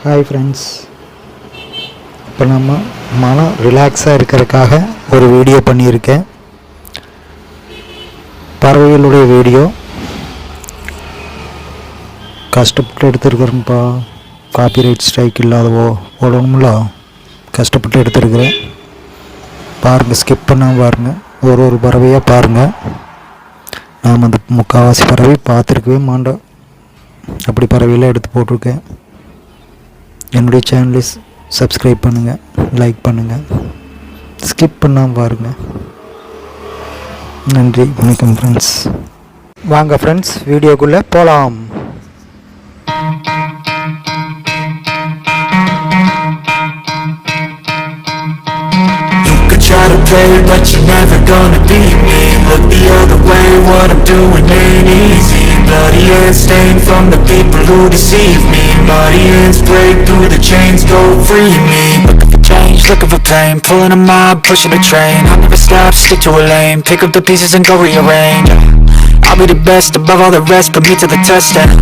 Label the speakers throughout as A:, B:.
A: Hi friends, இப்போ நம்ம மனம் ரிலாக்ஸாக இருக்கிறதுக்காக ஒரு வீடியோ பண்ணியிருக்கேன். பறவைகளுடைய வீடியோ கஷ்டப்பட்டு எடுத்துருக்குறேன்ப்பா. காப்பிரைட் ஸ்ட்ரைக் இல்லாதவோ போடணும்ல, கஷ்டப்பட்டு எடுத்துருக்குறேன். பாருங்கள், ஸ்கிப் பண்ணாமல் பாருங்கள், ஒரு பறவையாக பாருங்கள். நாம் அந்த முக்கால்வாசி பறவை பார்த்துருக்கவே மாட்டோம். அப்படி பறவையெல்லாம் எடுத்து போட்டிருக்கேன். என்னுடைய சேனலை சப்ஸ்கிரைப் பண்ணுங்கள், லைக் பண்ணுங்கள், ஸ்கிப் பண்ணாமல் பாருங்கள். நன்றி, வணக்கம் ஃப்ரெண்ட்ஸ். வாங்க ஃப்ரெண்ட்ஸ், வீடியோக்குள்ளே போகலாம்.
B: Try to play, but you're never gonna beat me. Look the other way, what I'm doing ain't easy. Bloody hands stained from the people who deceive me. Bloody hands break through the chains, go free me. Looking for change, looking for pain, pulling a mob, pushing a train. I'll never stop, stick to a lane, pick up the pieces and go rearrange. I'll be the best above all the rest, put me to the test and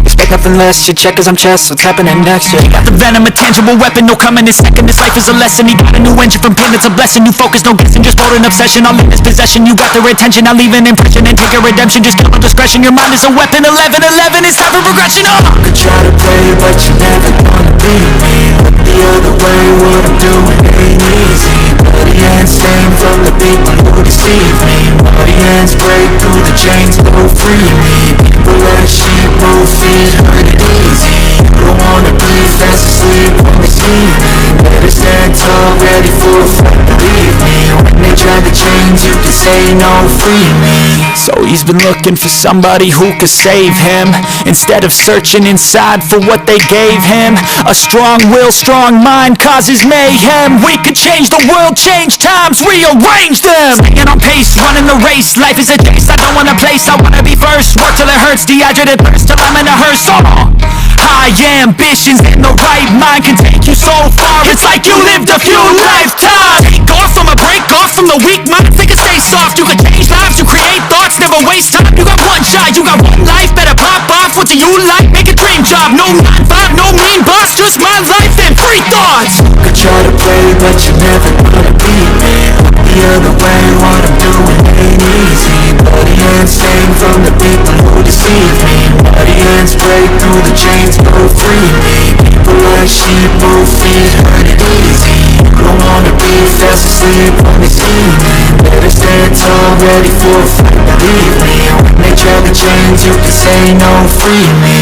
B: expect nothing less, you check as I'm chess, what's happening next, yeah. Got the venom, a tangible weapon, no coming in second. This life is a lesson, he got a new engine from pain, it's a blessing. New focus, no guessing, just bold and obsession. I'll leave this possession, you got their attention. I'll leave an impression and take your redemption. Just kill on discretion, your mind is a weapon. 11-11, it's time for progression, oh! You could try to play, but you're never gonna beat me. Look the other way, what I'm doing ain't easy. Bloody hands stained from the people who deceive me. Bloody hands break through the chains, go free me. People like sheep, move feet, hurt it easy. You don't wanna be fast asleep when they see me. Better stand tall, ready for a fight, believe me. When they try to change, you can say no, free me. So he's been looking for somebody who could save him, instead of searching inside for what they gave him. A strong will, strong mind causes mayhem. We could change the world, change times, rearrange them. Staying on pace, running the race, life is a chase. I don't want a place, I wanna be first. Work till it hurts, dehydrated thirst till I'm in a hearse. High ambitions in the right mind can take you so far. It's like you lived a few lifetimes. Take off from a break off from the weak mind. Think and stay soft. You can change lives, you create thoughts, never waste time. You got one shot, you got one life. Better pop off. What do you like? Make a dream job. No 9-5, no mean boss. Just my life and free thoughts. You could try to play, but you're never gonna beat me. The other way, what I'm doing ain't easy. Bloody hands stained from the people who deceive me. Bloody hands break through the chains, go free me. People like sheep, move feet, hurt it easy. You don't wanna be fast asleep when they see me. Better stand tall, ready for a fight, believe me. When they try to change, you can say no, free me.